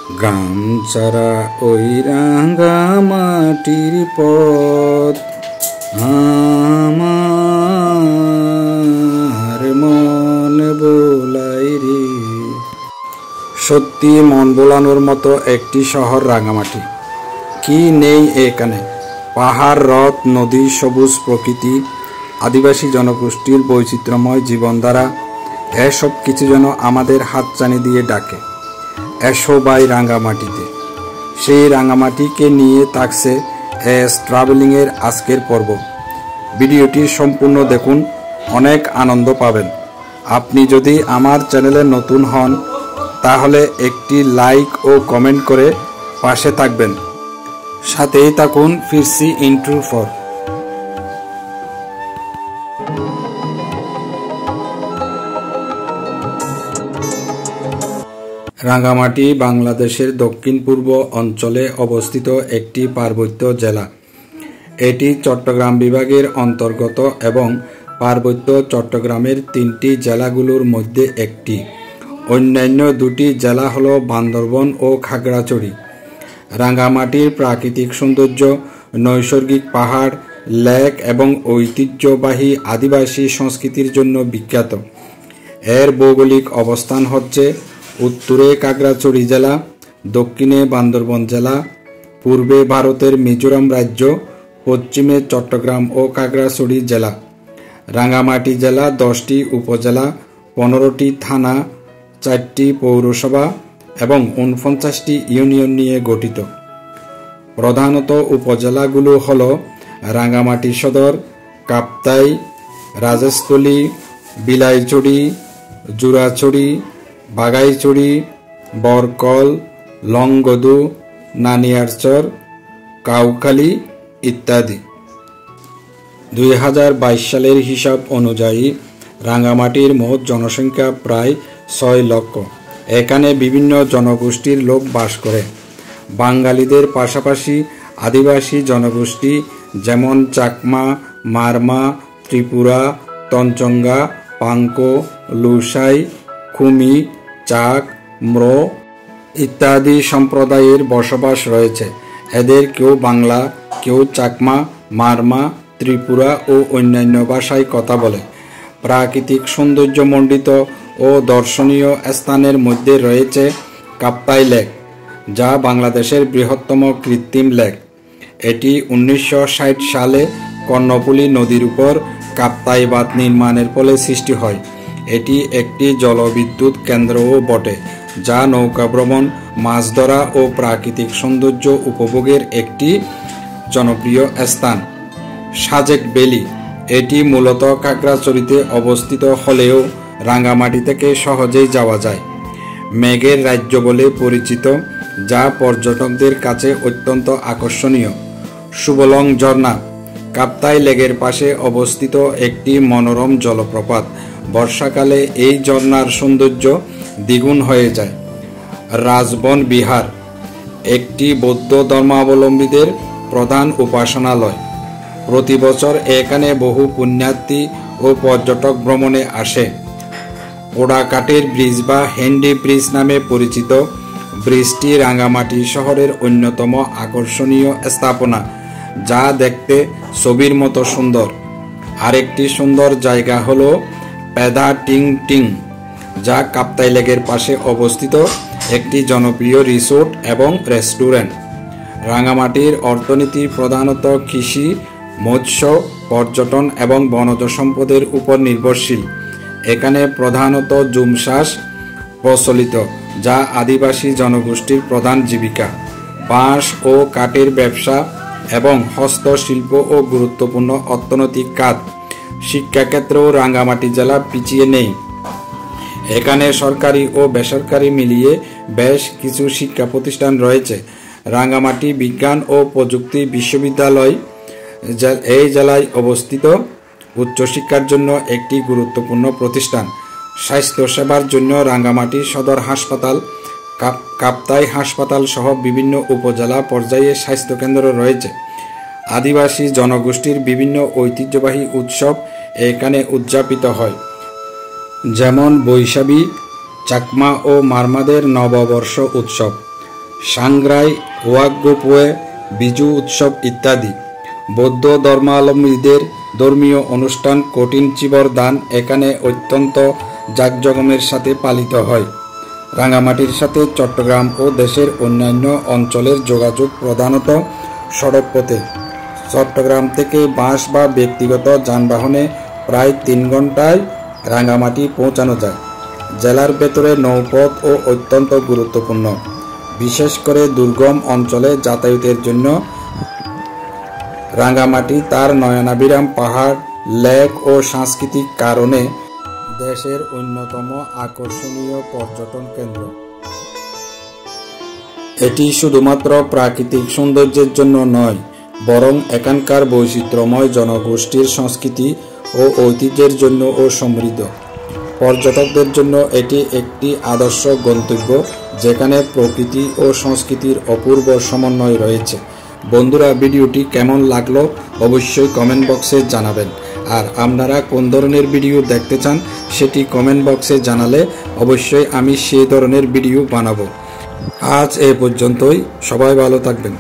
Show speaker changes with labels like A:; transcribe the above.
A: গ্রাম ছাড়া ওই রাঙা মাটির পথ আমার মন বোলাই রে। সত্যি মন বোলানোর মতো একটি শহর রাঙামাটি। কি নেই এখানে? পাহাড়, হ্রদ, নদী, সবুজ প্রকৃতি, আদিবাসী জনগোষ্ঠীর বৈচিত্র্যময় জীবনধারা, এসব কিছু যেন আমাদের হাতছানি দিয়ে ডাকে, এসো ভাই রাঙামাটিতে। সেই রাঙামাটিকে নিয়ে থাকছে এস ট্রাভেলিংয়ের আজকের পর্ব। ভিডিওটি সম্পূর্ণ দেখুন, অনেক আনন্দ পাবেন। আপনি যদি আমার চ্যানেলে নতুন হন তাহলে একটি লাইক ও কমেন্ট করে পাশে থাকবেন। সাথেই থাকুন ফিরছি ইন্ট্রোর পর। রাঙামাটি বাংলাদেশের দক্ষিণ পূর্ব অঞ্চলে অবস্থিত একটি পার্বত্য জেলা। এটি চট্টগ্রাম বিভাগের অন্তর্গত এবং পার্বত্য চট্টগ্রামের 3টি জেলাগুলোর মধ্যে একটি। অন্যান্য 2টি জেলা হল বান্দরবন ও খাগড়াছড়ি। রাঙামাটির প্রাকৃতিক সৌন্দর্য, নৈসর্গিক পাহাড়, লেক এবং ঐতিহ্যবাহী আদিবাসী সংস্কৃতির জন্য বিখ্যাত। এর ভৌগোলিক অবস্থান হচ্ছে উত্তরে খাগড়াছড়ি জেলা, দক্ষিণে বান্দরবন জেলা, পূর্বে ভারতের মিজোরাম রাজ্য, পশ্চিমে চট্টগ্রাম ও খাগড়াছড়ি জেলা। রাঙামাটি জেলা 10টি উপজেলা, 15টি থানা, 4টি পৌরসভা এবং 49টি ইউনিয়ন নিয়ে গঠিত। প্রধানত উপজেলাগুলো হল রাঙামাটি সদর, কাপ্তাই, রাজস্থলী, বিলাইছড়ি, জুরাছড়ি, বাগাইছড়ি, বরকল, লংগদু, নানিয়ারচর, কাউখালী ইত্যাদি। 2022 সালের হিসাব অনুযায়ী রাঙামাটির মোট জনসংখ্যা প্রায় 6 লক্ষ। এখানে বিভিন্ন জনগোষ্ঠীর লোক বাস করে। বাঙালিদের পাশাপাশি আদিবাসী জনগোষ্ঠী যেমন চাকমা, মারমা, ত্রিপুরা, তঞ্চঙ্গা, পাঙ্কো, লুসাই, খুমি, চাক, ম্রো ইত্যাদি সম্প্রদায়ের বসবাস রয়েছে। এদের কেউ বাংলা, কেউ চাকমা, মারমা, ত্রিপুরা ও অন্যান্য ভাষায় কথা বলে। প্রাকৃতিক সৌন্দর্যমণ্ডিত ও দর্শনীয় স্থানের মধ্যে রয়েছে কাপ্তাই লেক, যা বাংলাদেশের বৃহত্তম কৃত্রিম লেক। এটি 1960 সালে কর্ণফুলী নদীর উপর কাপ্তাই বাঁধ নির্মাণের ফলে সৃষ্টি হয়। এটি একটি জলবিদ্যুৎ কেন্দ্রও বটে, যা নৌকা ভ্রমণ, মাছ ধরা ও প্রাকৃতিক সৌন্দর্য উপভোগের একটি জনপ্রিয় স্থান। সাজেক ভ্যালি, এটি মূলত খাগড়াছড়িতে অবস্থিত হলেও রাঙামাটি থেকে সহজেই যাওয়া যায়। মেঘের রাজ্য বলে পরিচিত, যা পর্যটকদের কাছে অত্যন্ত আকর্ষণীয়। সুবলং ঝর্ণা, কাপ্তাই লেকের পাশে অবস্থিত একটি মনোরম জলপ্রপাত। বর্ষাকালে এই ঝর্ণার সৌন্দর্য দ্বিগুণ হয়ে যায়। রাজবন বিহার, একটি বৌদ্ধ ধর্মাবলম্বীদের প্রধান উপাসনালয়। প্রতি বছর এখানে বহু পুণ্যার্থী ও পর্যটক ভ্রমণে আসে। পোড়াকাঠের ব্রিজ বা হ্যান্ডি ব্রিজ নামে পরিচিত ব্রিজটি রাঙামাটি শহরের অন্যতম আকর্ষণীয় স্থাপনা, যা দেখতে ছবির মতো সুন্দর। আরেকটি সুন্দর জায়গা হলো পেদা টিং টিং, যা কাপ্তাই লেকের পাশে অবস্থিত একটি জনপ্রিয় রিসোর্ট এবং রেস্টুরেন্ট। রাঙামাটির অর্থনীতি প্রধানত কৃষি, মৎস্য, পর্যটন এবং বনজ সম্পদের উপর নির্ভরশীল। এখানে প্রধানত জুম চাষ প্রচলিত, যা আদিবাসী জনগোষ্ঠীর প্রধান জীবিকা। বাঁশ ও কাঠের ব্যবসা এবং হস্তশিল্প ও গুরুত্বপূর্ণ অর্থনৈতিক খাত। শিক্ষাক্ষেত্রেও রাঙামাটি জেলা পিছিয়ে নেই। এখানে সরকারি ও বেসরকারি মিলিয়ে বেশ কিছু শিক্ষা প্রতিষ্ঠান রয়েছে। রাঙামাটি বিজ্ঞান ও প্রযুক্তি বিশ্ববিদ্যালয় এই জেলায় অবস্থিত উচ্চশিক্ষার জন্য একটি গুরুত্বপূর্ণ প্রতিষ্ঠান। স্বাস্থ্যসেবার জন্য রাঙামাটি সদর হাসপাতাল, কাপ্তাই হাসপাতাল সহ বিভিন্ন উপজেলা পর্যায়ে স্বাস্থ্যকেন্দ্র রয়েছে। আদিবাসী জনগোষ্ঠীর বিভিন্ন ঐতিহ্যবাহী উৎসব এখানে উদযাপিত হয়, যেমন বৈশাখী, চাকমা ও মারমাদের নববর্ষ উৎসব। সাংগ্রাই, ওয়াগ্গোপোয়ে, বিজু উৎসব ইত্যাদি। বৌদ্ধ ধর্মাবলম্বীদের ধর্মীয় অনুষ্ঠান কঠিন চিবর দান এখানে অত্যন্ত জাঁকজমকের সাথে পালিত হয়। রাঙামাটির সাথে চট্টগ্রাম ও দেশের অন্যান্য অঞ্চলের যোগাযোগ প্রধানত সড়কপথে। চট্টগ্রাম থেকে বাস বা ব্যক্তিগত যানবাহনে প্রায় 3 ঘন্টায় রাঙামাটি পৌঁছানো যায়। জেলার ভেতরে নৌপথ ও অত্যন্ত গুরুত্বপূর্ণ, বিশেষ করে দুর্গম অঞ্চলে যাতায়াতের জন্য। রাঙামাটি তার নয়নাভিরাম পাহাড়, লেক ও সাংস্কৃতিক কারণে দেশের অন্যতম আকর্ষণীয় পর্যটন কেন্দ্র। এটি শুধুমাত্র প্রাকৃতিক সৌন্দর্যের জন্য নয়, বরং এখানকার বৈচিত্র্যময় জনগোষ্ঠীর সংস্কৃতি ও ঐতিহ্যের জন্যও সমৃদ্ধ। পর্যটকদের জন্য এটি একটি আদর্শ গন্তব্য, যেখানে প্রকৃতি ও সংস্কৃতির অপূর্ব সমন্বয় রয়েছে। বন্ধুরা, ভিডিওটি কেমন লাগলো অবশ্যই কমেন্ট বক্সে জানাবেন। আর আপনারা কোন ধরনের ভিডিও দেখতে চান সেটি কমেন্ট বক্সে জানালে অবশ্যই আমি সেই ধরনের ভিডিও বানাবো। আজ এ পর্যন্তই, সবাই ভালো থাকবেন।